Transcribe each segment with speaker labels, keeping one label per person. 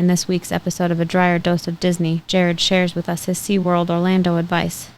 Speaker 1: In this week's episode of A Dryer Dose of Disney, Jared shares with us his SeaWorld Orlando advice.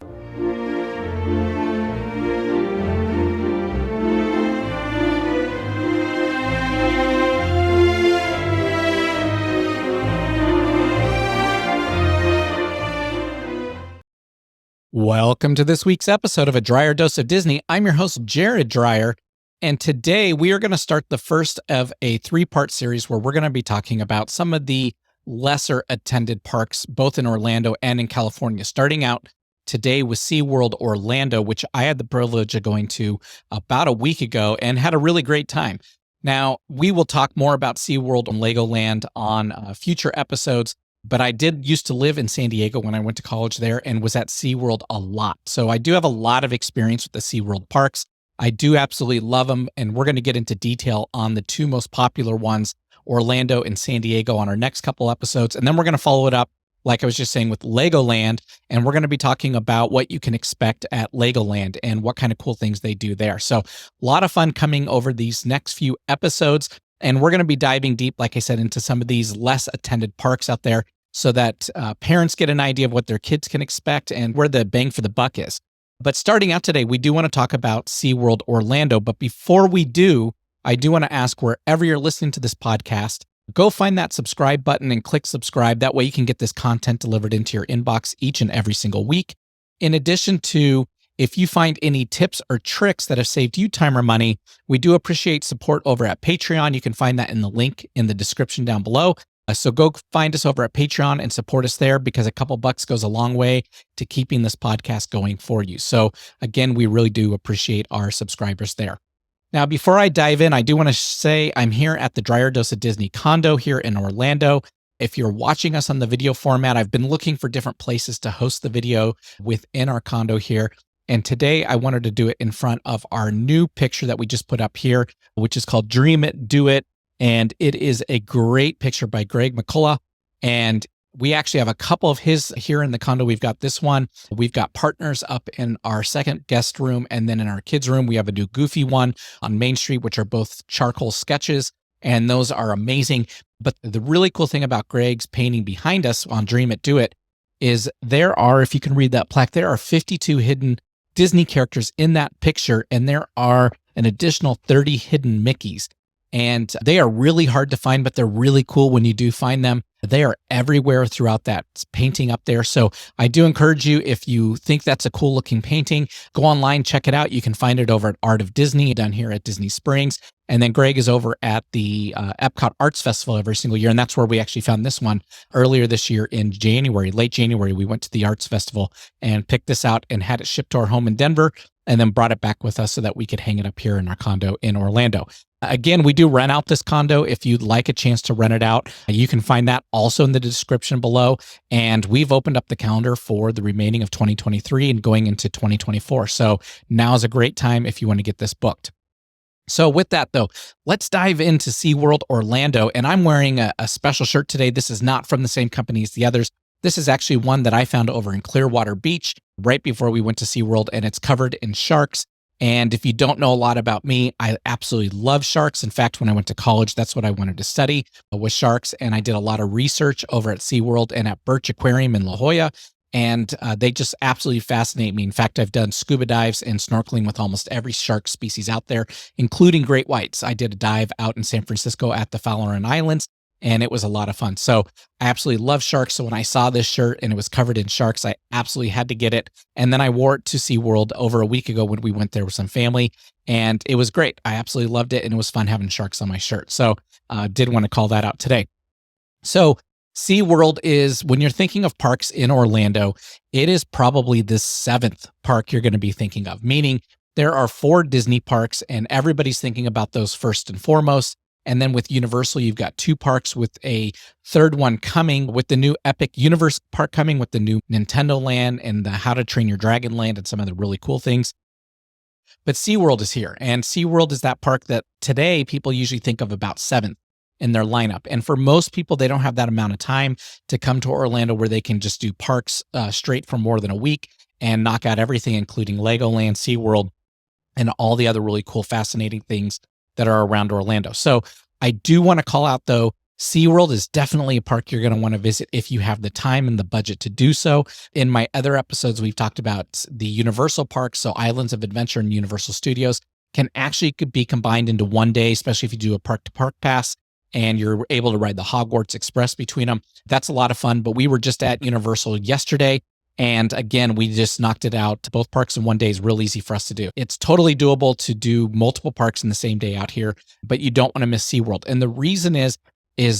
Speaker 2: Welcome to this week's episode of A Dryer Dose of Disney. I'm your host, Jared Dryer, and today we are going to start the first of a three-part series where we're going to be talking about some of the lesser attended parks, both in Orlando and in California. Starting out today with SeaWorld Orlando, which I had the privilege of going to about a week ago and had a really great time. Now, we will talk more about SeaWorld and Legoland on future episodes, but I did used to live in San Diego when I went to college there and was at SeaWorld a lot. So I do have a lot of experience with the SeaWorld parks. I do absolutely love them, and we're going to get into detail on the two most popular ones, Orlando and San Diego, on our next couple episodes. And then we're going to follow it up, like I was just saying, with Legoland, and we're going to be talking about what you can expect at Legoland and what kind of cool things they do there. So a lot of fun coming over these next few episodes, and we're going to be diving deep, like I said, into some of these less attended parks out there, so that parents get an idea of what their kids can expect and where the bang for the buck is. But starting out today, we do want to talk about SeaWorld Orlando. But before we do, I do want to ask, wherever you're listening to this podcast, go find that subscribe button and click subscribe. That way you can get this content delivered into your inbox each and every single week. In addition to, if you find any tips or tricks that have saved you time or money, we do appreciate support over at Patreon. You can find that in the link in the description down below. So go find us over at Patreon and support us there, because a couple bucks goes a long way to keeping this podcast going for you. So again, we really do appreciate our subscribers there. Now, before I dive in, I do want to say I'm here at the Dryer Dose of Disney Condo here in Orlando. If you're watching us on the video format, I've been looking for different places to host the video within our condo here. And today I wanted to do it in front of our new picture that we just put up here, which is called Dream It, Do It. And it is a great picture by Greg McCullough. And we actually have a couple of his here in the condo. We've got this one. We've got partners up in our second guest room. And then in our kids' room, we have a new Goofy one on Main Street, which are both charcoal sketches. And those are amazing. But the really cool thing about Greg's painting behind us on Dream It, Do It is there are, if you can read that plaque, there are 52 hidden Disney characters in that picture. And there are an additional 30 hidden Mickeys. And they are really hard to find, but they're really cool when you do find them. They are everywhere throughout that painting up there. So I do encourage you, if you think that's a cool looking painting, go online, check it out. You can find it over at Art of Disney down here at Disney Springs. And then Greg is over at the Epcot Arts Festival every single year. And that's where we actually found this one earlier this year in January, late January. We went to the Arts Festival and picked this out and had it shipped to our home in Denver, and then brought it back with us so that we could hang it up here in our condo in Orlando. Again, we do rent out this condo. If you'd like a chance to rent it out, you can find that also in the description below. And we've opened up the calendar for the remaining of 2023 and going into 2024. So now is a great time if you want to get this booked. So with that, though, let's dive into SeaWorld Orlando. And I'm wearing a special shirt today. This is not from the same company as the others. This is actually one that I found over in Clearwater Beach right before we went to SeaWorld, and it's covered in sharks. And if you don't know a lot about me, I absolutely love sharks. In fact, when I went to college, that's what I wanted to study, was sharks. And I did a lot of research over at SeaWorld and at Birch Aquarium in La Jolla. And they just absolutely fascinate me. In fact, I've done scuba dives and snorkeling with almost every shark species out there, including great whites. I did a dive out in San Francisco at the Fowler Islands, and it was a lot of fun. So I absolutely love sharks. So when I saw this shirt and it was covered in sharks, I absolutely had to get it. And then I wore it to SeaWorld over a week ago when we went there with some family, and it was great. I absolutely loved it, and it was fun having sharks on my shirt. So did want to call that out today. So SeaWorld is, when you're thinking of parks in Orlando, it is probably the seventh park you're going to be thinking of, meaning there are 4 Disney parks and everybody's thinking about those first and foremost. And then with Universal, you've got 2 parks with a third one coming, with the new Epic Universe park coming, with the new Nintendo Land and the How to Train Your Dragon Land and some other really cool things. But SeaWorld is here, and SeaWorld is that park that today people usually think of about 7th in their lineup. And for most people, they don't have that amount of time to come to Orlando where they can just do parks straight for more than a week and knock out everything, including Legoland, SeaWorld, and all the other really cool, fascinating things that are around Orlando. So I do want to call out, though, SeaWorld is definitely a park you're going to want to visit if you have the time and the budget to do so. In my other episodes, we've talked about the Universal parks, so Islands of Adventure and Universal Studios can actually could be combined into one day, especially if you do a park-to-park pass and you're able to ride the Hogwarts Express between them. That's a lot of fun, but we were just at Universal yesterday. And again, we just knocked it out. Both parks in one day is real easy for us to do. It's totally doable to do multiple parks in the same day out here, but you don't want to miss SeaWorld. And the reason is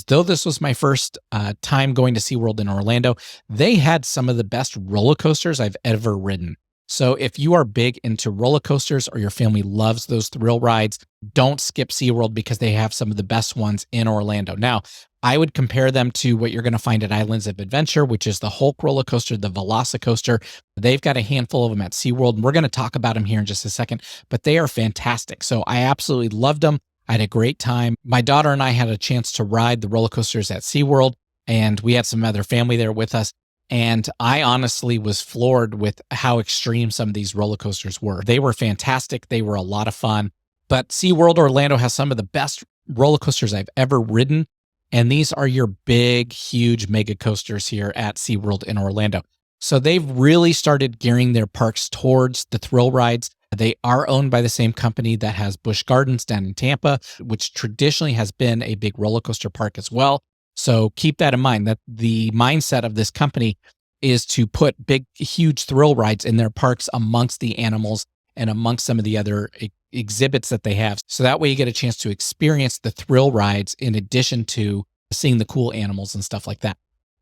Speaker 2: though this was my first time going to SeaWorld in Orlando, they had some of the best roller coasters I've ever ridden. So if you are big into roller coasters or your family loves those thrill rides, don't skip SeaWorld because they have some of the best ones in Orlando. Now, I would compare them to what you're going to find at Islands of Adventure, which is the Hulk roller coaster, the Velocicoaster. They've got a handful of them at SeaWorld, and we're going to talk about them here in just a second, but they are fantastic. So I absolutely loved them. I had a great time. My daughter and I had a chance to ride the roller coasters at SeaWorld, and we had some other family there with us. And I honestly was floored with how extreme some of these roller coasters were. They were fantastic. They were a lot of fun. But SeaWorld Orlando has some of the best roller coasters I've ever ridden. And these are your big, huge mega coasters here at SeaWorld in Orlando. So they've really started gearing their parks towards the thrill rides. They are owned by the same company that has Busch Gardens down in Tampa, which traditionally has been a big roller coaster park as well. So keep that in mind, that the mindset of this company is to put big, huge thrill rides in their parks amongst the animals and amongst some of the other exhibits that they have. So that way you get a chance to experience the thrill rides in addition to seeing the cool animals and stuff like that.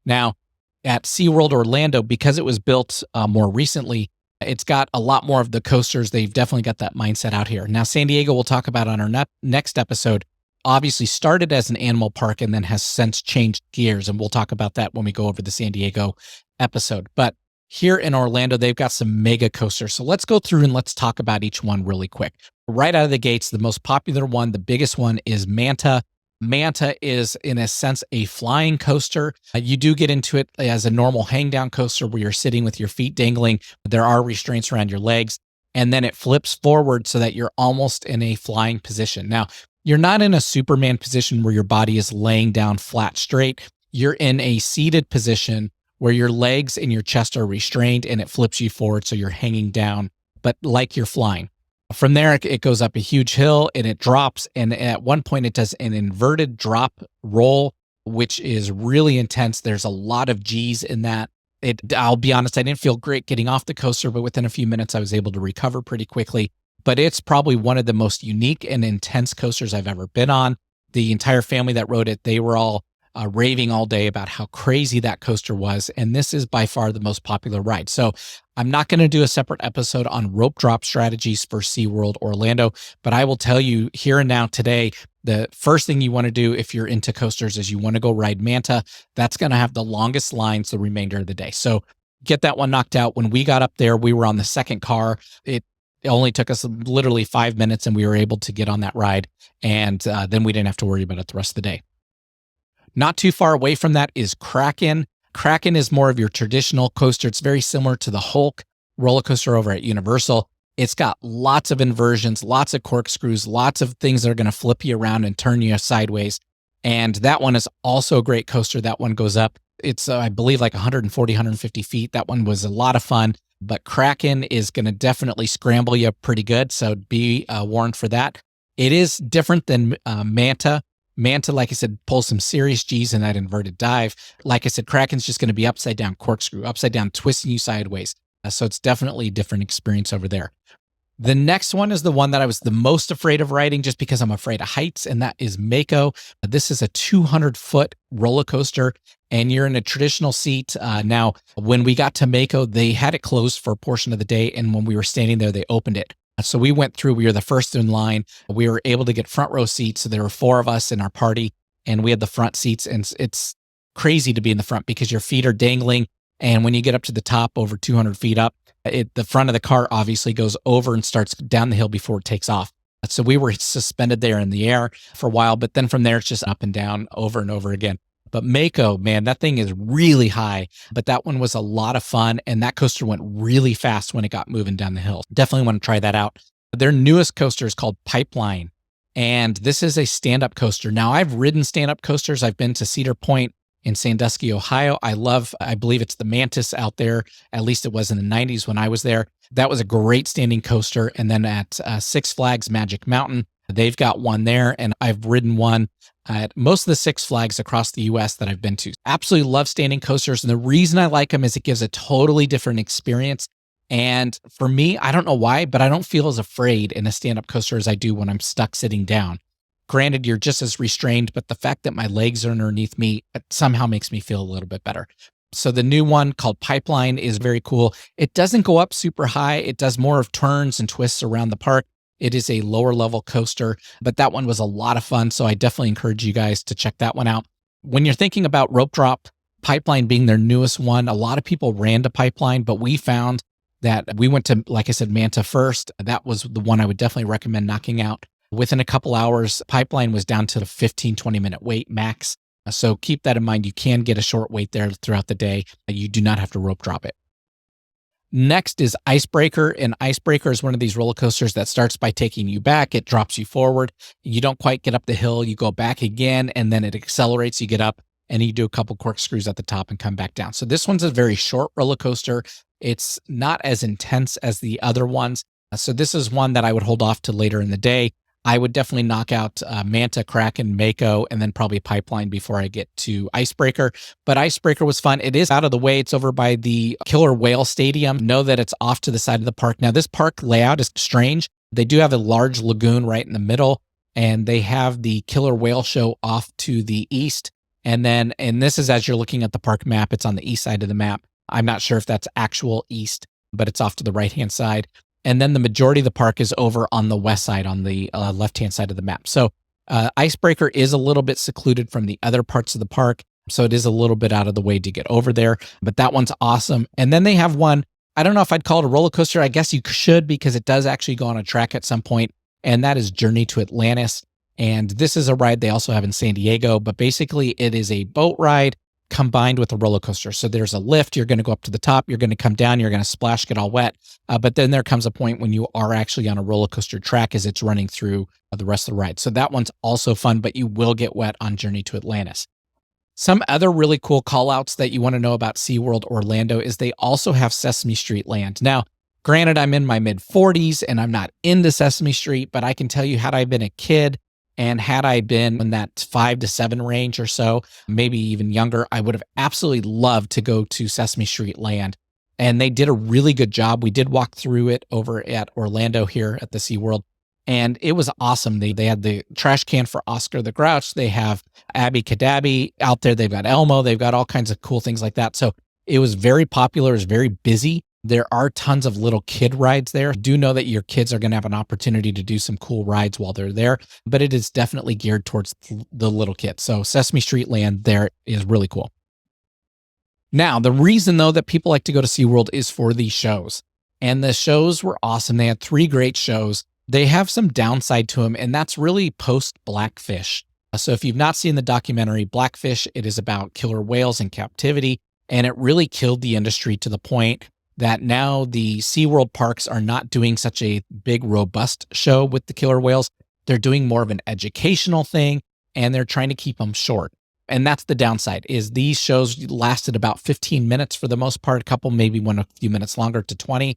Speaker 2: Now, at SeaWorld Orlando, because it was built more recently, it's got a lot more of the coasters. They've definitely got that mindset out here. Now, San Diego, we'll talk about on our next episode, obviously started as an animal park and then has since changed gears. And we'll talk about that when we go over the San Diego episode. But here in Orlando, they've got some mega coasters. So let's go through and let's talk about each one really quick. Right out of the gates, the most popular one, the biggest one is Manta. Manta is, in a sense, a flying coaster. You do get into it as a normal hang down coaster where you're sitting with your feet dangling. There are restraints around your legs. And then it flips forward so that you're almost in a flying position. Now, you're not in a Superman position where your body is laying down flat straight. You're in a seated position where your legs and your chest are restrained and it flips you forward so you're hanging down, but like you're flying. From there, it goes up a huge hill and it drops. And at one point, it does an inverted drop roll, which is really intense. There's a lot of G's in that. I'll be honest, I didn't feel great getting off the coaster, but within a few minutes, I was able to recover pretty quickly. But it's probably one of the most unique and intense coasters I've ever been on. The entire family that rode it, they were all raving all day about how crazy that coaster was. And this is by far the most popular ride. So I'm not going to do a separate episode on rope drop strategies for SeaWorld Orlando, but I will tell you here and now today, the first thing you want to do if you're into coasters is you want to go ride Manta. That's going to have the longest lines the remainder of the day. So get that one knocked out. When we got up there, we were on the second car. It only took us literally 5 minutes and we were able to get on that ride. And then we didn't have to worry about it the rest of the day. Not too far away from that is Kraken. Kraken is more of your traditional coaster. It's very similar to the Hulk roller coaster over at Universal. It's got lots of inversions, lots of corkscrews, lots of things that are going to flip you around and turn you sideways. And that one is also a great coaster. That one goes up. It's, I believe, like 140, 150 feet. That one was a lot of fun. But Kraken is going to definitely scramble you pretty good. So be warned for that. It is different than Manta. Manta, like I said, pulls some serious G's in that inverted dive. Like I said, Kraken's just going to be upside down corkscrew, upside down, twisting you sideways. So it's definitely a different experience over there. The next one is the one that I was the most afraid of riding just because I'm afraid of heights, and that is Mako. This is a 200-foot roller coaster, and you're in a traditional seat. Now, when we got to Mako, they had it closed for a portion of the day, and when we were standing there, they opened it. So we went through, we were the first in line. We were able to get front row seats. So there were 4 of us in our party and we had the front seats, and it's crazy to be in the front because your feet are dangling. And when you get up to the top over 200 feet up, the front of the car obviously goes over and starts down the hill before it takes off. So we were suspended there in the air for a while, but then from there, it's just up and down over and over again. But Mako, man, that thing is really high, but that one was a lot of fun. And that coaster went really fast when it got moving down the hill. Definitely want to try that out. Their newest coaster is called Pipeline. And this is a stand-up coaster. Now, I've ridden stand-up coasters. I've been to Cedar Point in Sandusky, Ohio. I believe it's the Mantis out there. At least it was in the 90s when I was there. That was a great standing coaster. And then at Six Flags Magic Mountain, they've got one there. And I've ridden one at most of the Six Flags across the US that I've been to. Absolutely love standing coasters. And the reason I like them is it gives a totally different experience. And for me, I don't know why, but I don't feel as afraid in a stand-up coaster as I do when I'm stuck sitting down. Granted, you're just as restrained, but the fact that my legs are underneath me somehow makes me feel a little bit better. So the new one called Pipeline is very cool. It doesn't go up super high. It does more of turns and twists around the park. It is a lower level coaster, but that one was a lot of fun. So I definitely encourage you guys to check that one out. When you're thinking about rope drop, Pipeline being their newest one, a lot of people ran to Pipeline, but we found that we went to, like I said, Manta first. That was the one I would definitely recommend knocking out. Within a couple hours, Pipeline was down to the 15, 20-minute wait max. So keep that in mind. You can get a short wait there throughout the day. You do not have to rope drop it. Next is Icebreaker. And Icebreaker is one of these roller coasters that starts by taking you back. It drops you forward. You don't quite get up the hill. You go back again, and then it accelerates. You get up, and you do a couple corkscrews at the top and come back down. So this one's a very short roller coaster. It's not as intense as the other ones. So this is one that I would hold off to later in the day. I would definitely knock out Manta, Kraken, Mako, and then probably Pipeline before I get to Icebreaker. But Icebreaker was fun. It is out of the way. It's over by the Killer Whale Stadium. Know that it's off to the side of the park. Now, this park layout is strange. They do have a large lagoon right in the middle, and they have the Killer Whale show off to the east. And this is as you're looking at the park map, it's on the east side of the map. I'm not sure if that's actual east, but it's off to the right-hand side. And then the majority of the park is over on the west side, on the left-hand side of the map. So Icebreaker is a little bit secluded from the other parts of the park. So it is a little bit out of the way to get over there, but that one's awesome. And then they have one, I don't know if I'd call it a roller coaster. I guess you should, because it does actually go on a track at some point, and that is Journey to Atlantis. And this is a ride they also have in San Diego, but basically it is a boat ride combined with a roller coaster. So there's a lift, you're going to go up to the top, you're going to come down, you're going to splash, get all wet. But then there comes a point when you are actually on a roller coaster track as it's running through the rest of the ride. So that one's also fun, but you will get wet on Journey to Atlantis. Some other really cool call outs that you want to know about SeaWorld Orlando is they also have Sesame Street Land. Now, granted, I'm in my mid 40s and I'm not into Sesame Street, but I can tell you, had I been a kid, and had I been in that 5 to 7 range or so, maybe even younger, I would have absolutely loved to go to Sesame Street Land. And they did a really good job. We did walk through it over at Orlando here at the SeaWorld, and it was awesome. They had the trash can for Oscar the Grouch. They have Abby Cadabby out there. They've got Elmo. They've got all kinds of cool things like that. So it was very popular. It was very busy. There are tons of little kid rides there. Do know that your kids are going to have an opportunity to do some cool rides while they're there, but it is definitely geared towards the little kids. So Sesame Street Land there is really cool. Now, the reason though that people like to go to SeaWorld is for these shows. And the shows were awesome. They had 3 great shows. They have some downside to them, and that's really post Blackfish. So if you've not seen the documentary Blackfish, it is about killer whales in captivity, and it really killed the industry to the point that now the SeaWorld parks are not doing such a big, robust show with the killer whales. They're doing more of an educational thing, and they're trying to keep them short. And that's the downside, is these shows lasted about 15 minutes for the most part, a couple maybe went a few minutes longer to 20.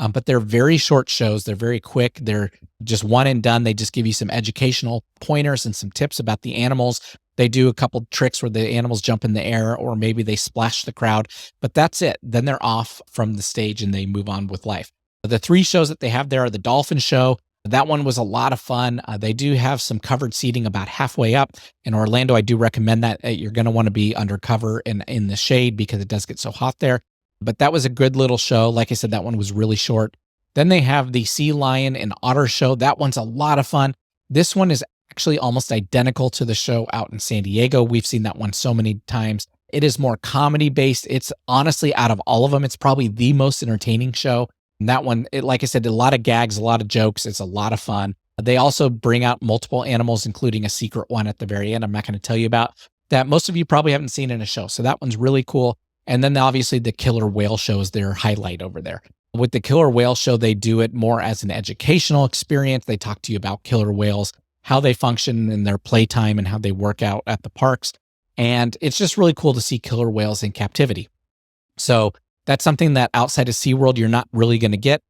Speaker 2: But they're very short shows. They're very quick. They're just one and done. They just give you some educational pointers and some tips about the animals. They do a couple tricks where the animals jump in the air, or maybe they splash the crowd, but that's it. Then they're off from the stage and they move on with life. The 3 shows that they have there are the Dolphin Show. That one was a lot of fun. They do have some covered seating about halfway up. In Orlando, I do recommend that. You're going to want to be under cover and in the shade because it does get so hot there. But that was a good little show. Like I said, that one was really short. Then they have the Sea Lion and Otter Show. That one's a lot of fun. This one is actually almost identical to the show out in San Diego. We've seen that one so many times. It is more comedy based. It's honestly, out of all of them, it's probably the most entertaining show. And that one, like I said, a lot of gags, a lot of jokes. It's a lot of fun. They also bring out multiple animals, including a secret one at the very end I'm not going to tell you about, that most of you probably haven't seen in a show. So that one's really cool. And then obviously the Killer Whale Show is their highlight over there. With the Killer Whale Show, they do it more as an educational experience. They talk to you about killer whales. how they function in their playtime and how they work out at the parks. And it's just really cool to see killer whales in captivity. So that's something that outside of SeaWorld, you're not really going to get.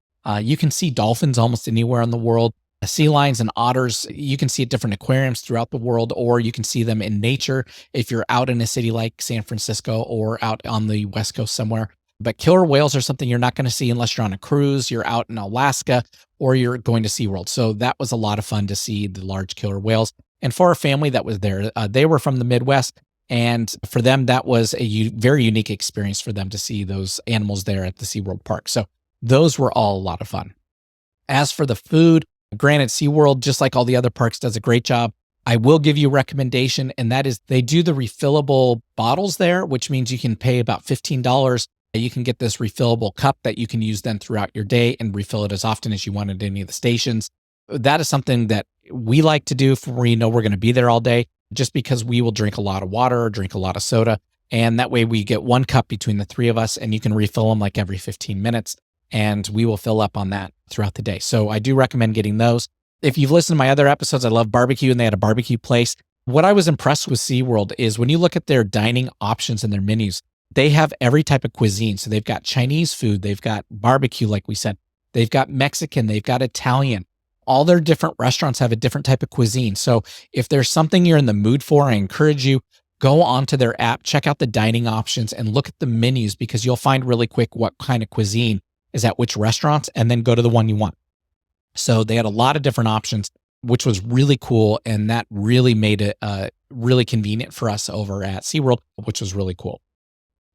Speaker 2: You can see dolphins almost anywhere in the world. Sea lions and otters, you can see at different aquariums throughout the world, or you can see them in nature if you're out in a city like San Francisco or out on the West Coast somewhere. But killer whales are something you're not going to see unless you're on a cruise, you're out in Alaska, or you're going to SeaWorld. So that was a lot of fun to see the large killer whales. And for our family that was there, they were from the Midwest. And for them, that was a very unique experience for them to see those animals there at the SeaWorld park. So those were all a lot of fun. As for the food, granted, SeaWorld, just like all the other parks, does a great job. I will give you a recommendation, and that is they do the refillable bottles there, which means you can pay about $15. You can get this refillable cup that you can use then throughout your day and refill it as often as you want at any of the stations. That is something that we like to do if we know we're going to be there all day, just because we will drink a lot of water or drink a lot of soda. And that way we get one cup between the three of us, and you can refill them like every 15 minutes. And we will fill up on that throughout the day. So I do recommend getting those. If you've listened to my other episodes, I love barbecue, and they had a barbecue place. What I was impressed with SeaWorld is when you look at their dining options and their menus, they have every type of cuisine. So they've got Chinese food, they've got barbecue, like we said, they've got Mexican, they've got Italian. All their different restaurants have a different type of cuisine. So if there's something you're in the mood for, I encourage you, go onto their app, check out the dining options, and look at the menus, because you'll find really quick what kind of cuisine is at which restaurants, and then go to the one you want. So they had a lot of different options, which was really cool. And that really made it really convenient for us over at SeaWorld, which was really cool.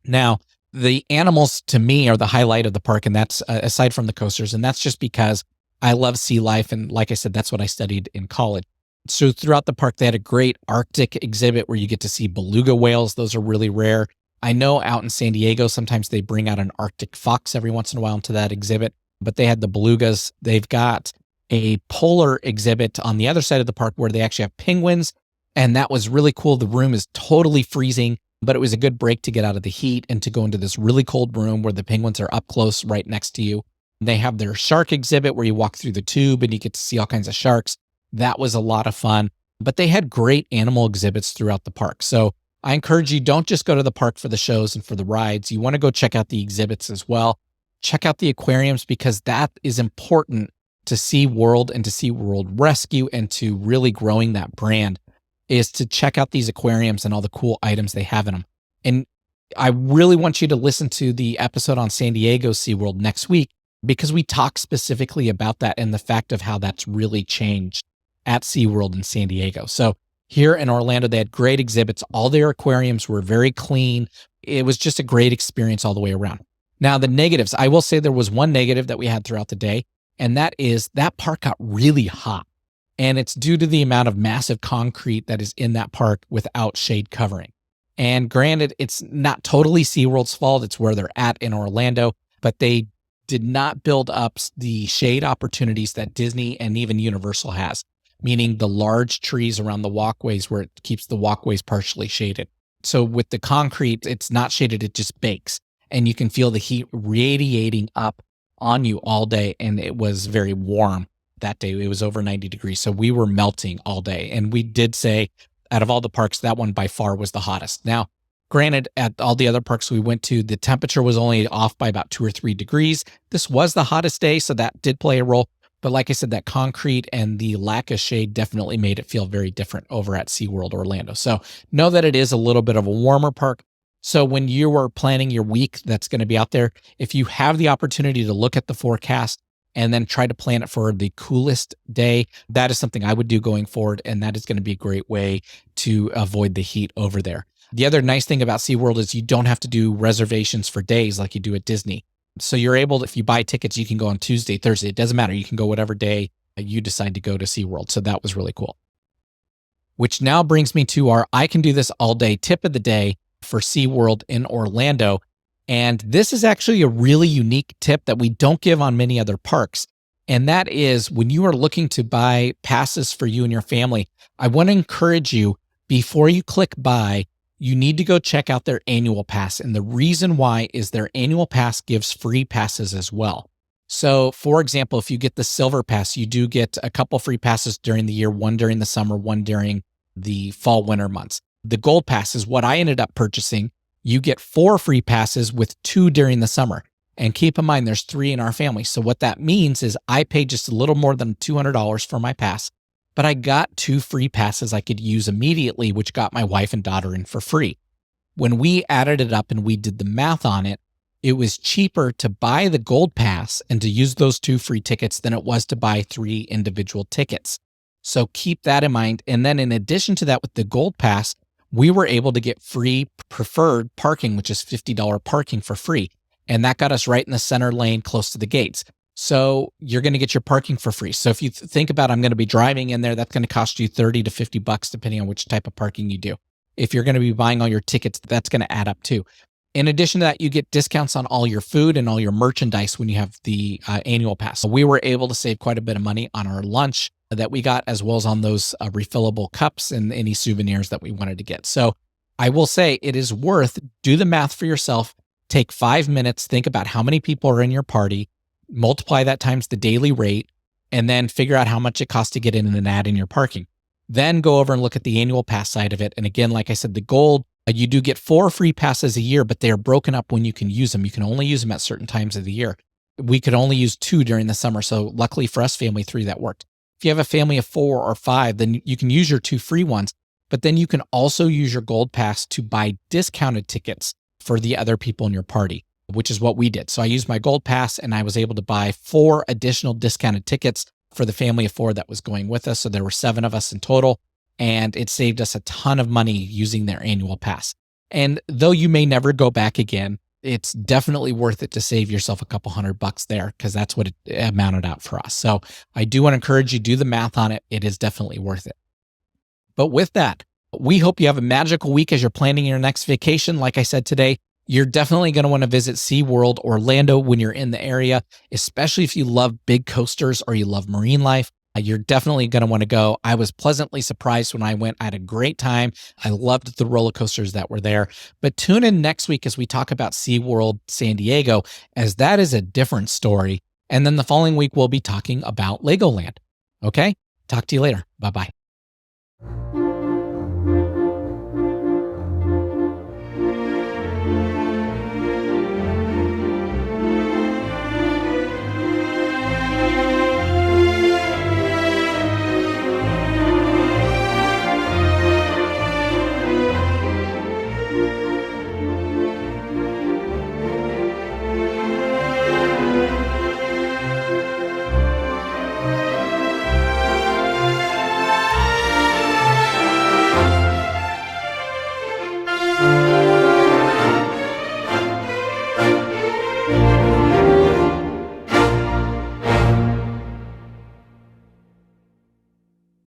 Speaker 2: Now, the animals to me are the highlight of the park, and that's aside from the coasters. And that's just because I love sea life. And like I said, that's what I studied in college. So throughout the park, they had a great Arctic exhibit where you get to see beluga whales. Those are really rare. I know out in San Diego, sometimes they bring out an Arctic fox every once in a while into that exhibit, but they had the belugas. They've got a polar exhibit on the other side of the park where they actually have penguins. And that was really cool. The room is totally freezing, but it was a good break to get out of the heat and to go into this really cold room where the penguins are up close right next to you. They have their shark exhibit where you walk through the tube and you get to see all kinds of sharks. That was a lot of fun, but they had great animal exhibits throughout the park. So I encourage you, don't just go to the park for the shows and for the rides. You want to go check out the exhibits as well. Check out the aquariums, because that is important to SeaWorld and to SeaWorld Rescue, and to really growing that brand, is to check out these aquariums and all the cool items they have in them. And I really want you to listen to the episode on San Diego SeaWorld next week, because we talk specifically about that and the fact of how that's really changed at SeaWorld in San Diego. So here in Orlando, they had great exhibits. All their aquariums were very clean. It was just a great experience all the way around. Now, the negatives, I will say there was one negative that we had throughout the day, and that is that park got really hot. And it's due to the amount of massive concrete that is in that park without shade covering. And granted, it's not totally SeaWorld's fault. It's where they're at in Orlando, but they did not build up the shade opportunities that Disney and even Universal has, meaning the large trees around the walkways where it keeps the walkways partially shaded. So with the concrete, it's not shaded, it just bakes. And you can feel the heat radiating up on you all day. And it was very warm that day. It was over 90 degrees. So we were melting all day. And we did say, out of all the parks, that one by far was the hottest. Now, granted, at all the other parks we went to, the temperature was only off by about 2 or 3 degrees. This was the hottest day, so that did play a role. But like I said, that concrete and the lack of shade definitely made it feel very different over at SeaWorld Orlando. So know that it is a little bit of a warmer park. So when you are planning your week that's going to be out there, if you have the opportunity to look at the forecast and then try to plan it for the coolest day, that is something I would do going forward. And that is going to be a great way to avoid the heat over there. The other nice thing about SeaWorld is you don't have to do reservations for days like you do at Disney. So you're able to, if you buy tickets, you can go on Tuesday, Thursday. It doesn't matter. You can go whatever day you decide to go to SeaWorld. So that was really cool. Which now brings me to our I can do this all day tip of the day for SeaWorld in Orlando. And this is actually a really unique tip that we don't give on many other parks. And that is when you are looking to buy passes for you and your family, I want to encourage you, before you click buy, you need to go check out their annual pass. And the reason why is their annual pass gives free passes as well. So, for example, if you get the silver pass, you do get a couple free passes during the year, one during the summer, one during the fall, winter months. The gold pass is what I ended up purchasing. You get 4 free passes with 2 during the summer. And keep in mind, there's 3 in our family. So what that means is I paid just a little more than $200 for my pass, but I got 2 free passes I could use immediately, which got my wife and daughter in for free. When we added it up and we did the math on it, it was cheaper to buy the gold pass and to use those 2 free tickets than it was to buy 3 individual tickets. So keep that in mind. And then in addition to that, with the gold pass, we were able to get free preferred parking, which is $50 parking for free. And that got us right in the center lane close to the gates. So you're going to get your parking for free. So if you think about, I'm going to be driving in there, that's going to cost you 30 to 50 bucks, depending on which type of parking you do. If you're going to be buying all your tickets, that's going to add up too. In addition to that, you get discounts on all your food and all your merchandise when you have the annual pass. So we were able to save quite a bit of money on our lunch that we got, as well as on those refillable cups and any souvenirs that we wanted to get. So I will say it is worth, do the math for yourself, take 5 minutes, think about how many people are in your party, multiply that times the daily rate, and then figure out how much it costs to get in and add in your parking. Then go over and look at the annual pass side of it. And again, like I said, the gold, you do get 4 free passes a year, but they are broken up when you can use them. You can only use them at certain times of the year. We could only use 2 during the summer. So luckily for us, family 3, that worked. If you have a family of 4 or 5, then you can use your 2 free ones, but then you can also use your gold pass to buy discounted tickets for the other people in your party, which is what we did. So I used my gold pass and I was able to buy 4 additional discounted tickets for the family of 4 that was going with us. So there were 7 of us in total, and it saved us a ton of money using their annual pass. And though you may never go back again, it's definitely worth it to save yourself a couple $100 there, because that's what it amounted out for us. So I do want to encourage you, do the math on it. It is definitely worth it. But with that, we hope you have a magical week as you're planning your next vacation. Like I said today, you're definitely going to want to visit SeaWorld Orlando when you're in the area, especially if you love big coasters or you love marine life. You're definitely going to want to go. I was pleasantly surprised when I went. I had a great time. I loved the roller coasters that were there. But tune in next week as we talk about SeaWorld San Diego, as that is a different story. And then the following week, we'll be talking about Legoland. Okay? Talk to you later. Bye-bye.